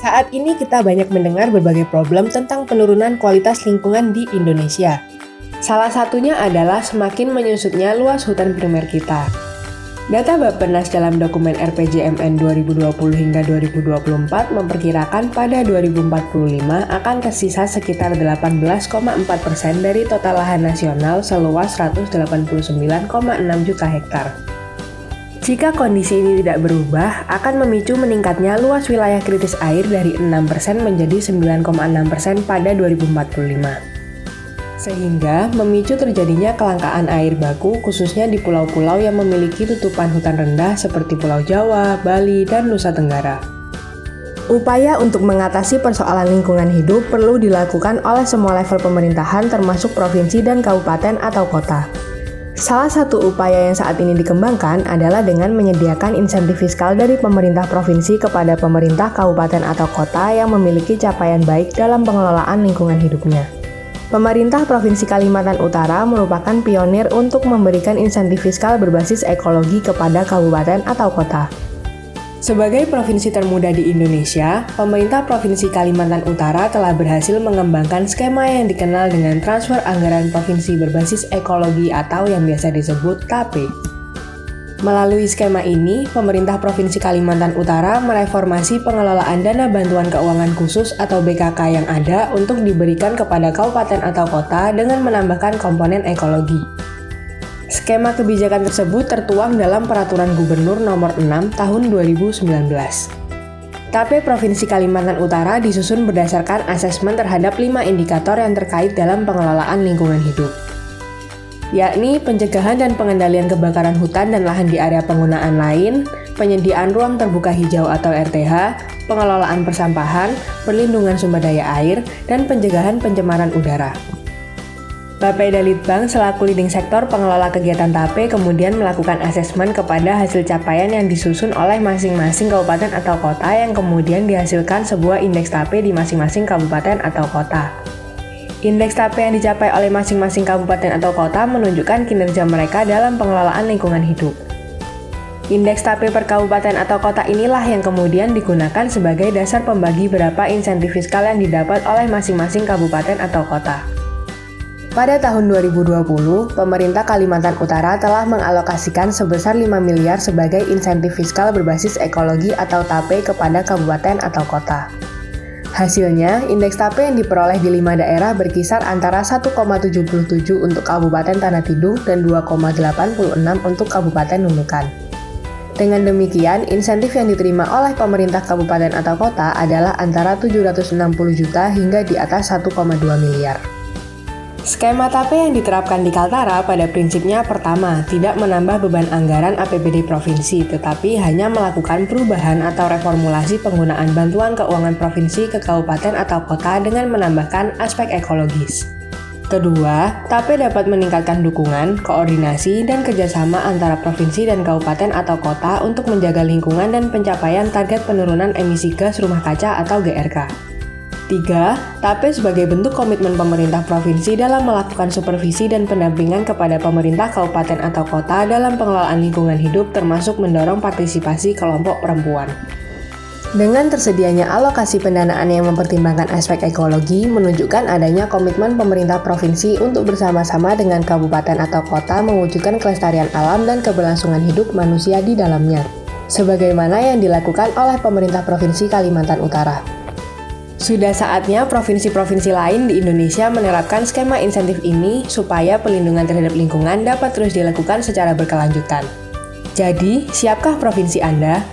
Saat ini kita banyak mendengar berbagai problem tentang penurunan kualitas lingkungan di Indonesia. Salah satunya adalah semakin menyusutnya luas hutan primer kita. Data Bappenas dalam dokumen RPJMN 2020 hingga 2024 memperkirakan pada 2045 akan tersisa sekitar 18,4% dari total lahan nasional seluas 189,6 juta hektar. Jika kondisi ini tidak berubah, akan memicu meningkatnya luas wilayah kritis air dari 6% menjadi 9,6% pada 2045. Sehingga memicu terjadinya kelangkaan air baku khususnya di pulau-pulau yang memiliki tutupan hutan rendah seperti Pulau Jawa, Bali, dan Nusa Tenggara. Upaya untuk mengatasi persoalan lingkungan hidup perlu dilakukan oleh semua level pemerintahan termasuk provinsi dan kabupaten atau kota. Salah satu upaya yang saat ini dikembangkan adalah dengan menyediakan insentif fiskal dari pemerintah provinsi kepada pemerintah kabupaten atau kota yang memiliki capaian baik dalam pengelolaan lingkungan hidupnya. Pemerintah Provinsi Kalimantan Utara merupakan pionir untuk memberikan insentif fiskal berbasis ekologi kepada kabupaten atau kota. Sebagai provinsi termuda di Indonesia, pemerintah Provinsi Kalimantan Utara telah berhasil mengembangkan skema yang dikenal dengan Transfer Anggaran Provinsi Berbasis Ekologi atau yang biasa disebut TAPE. Melalui skema ini, pemerintah Provinsi Kalimantan Utara mereformasi pengelolaan dana bantuan keuangan khusus atau BKK yang ada untuk diberikan kepada kabupaten atau kota dengan menambahkan komponen ekologi. Skema kebijakan tersebut tertuang dalam Peraturan Gubernur Nomor 6 Tahun 2019. TAPE Provinsi Kalimantan Utara disusun berdasarkan asesmen terhadap 5 indikator yang terkait dalam pengelolaan lingkungan hidup, yakni pencegahan dan pengendalian kebakaran hutan dan lahan di area penggunaan lain, penyediaan ruang terbuka hijau atau RTH, pengelolaan persampahan, perlindungan sumber daya air, dan pencegahan pencemaran udara. Bapeda Litbang selaku leading sektor pengelola kegiatan TAPE kemudian melakukan asesmen kepada hasil capaian yang disusun oleh masing-masing kabupaten atau kota yang kemudian dihasilkan sebuah indeks TAPE di masing-masing kabupaten atau kota. Indeks TAPE yang dicapai oleh masing-masing kabupaten atau kota menunjukkan kinerja mereka dalam pengelolaan lingkungan hidup. Indeks TAPE per kabupaten atau kota inilah yang kemudian digunakan sebagai dasar pembagi berapa insentif fiskal yang didapat oleh masing-masing kabupaten atau kota. Pada tahun 2020, pemerintah Kalimantan Utara telah mengalokasikan sebesar 5 miliar sebagai insentif fiskal berbasis ekologi atau TAPE kepada kabupaten atau kota. Hasilnya, indeks TAPE yang diperoleh di 5 daerah berkisar antara 1,77 untuk Kabupaten Tanah Tidung dan 2,86 untuk Kabupaten Nunukan. Dengan demikian, insentif yang diterima oleh pemerintah kabupaten atau kota adalah antara 760 juta hingga di atas 1,2 miliar. Skema TAPE yang diterapkan di Kaltara pada prinsipnya pertama, tidak menambah beban anggaran APBD provinsi, tetapi hanya melakukan perubahan atau reformulasi penggunaan bantuan keuangan provinsi ke kabupaten atau kota dengan menambahkan aspek ekologis. Kedua, TAPE dapat meningkatkan dukungan, koordinasi, dan kerjasama antara provinsi dan kabupaten atau kota untuk menjaga lingkungan dan pencapaian target penurunan emisi gas rumah kaca atau GRK. 3. TAPE sebagai bentuk komitmen pemerintah provinsi dalam melakukan supervisi dan pendampingan kepada pemerintah kabupaten atau kota dalam pengelolaan lingkungan hidup termasuk mendorong partisipasi kelompok perempuan. Dengan tersedianya alokasi pendanaan yang mempertimbangkan aspek ekologi menunjukkan adanya komitmen pemerintah provinsi untuk bersama-sama dengan kabupaten atau kota mewujudkan kelestarian alam dan keberlangsungan hidup manusia di dalamnya, sebagaimana yang dilakukan oleh pemerintah Provinsi Kalimantan Utara. Sudah saatnya provinsi-provinsi lain di Indonesia menerapkan skema insentif ini supaya pelindungan terhadap lingkungan dapat terus dilakukan secara berkelanjutan. Jadi, siapkah provinsi Anda?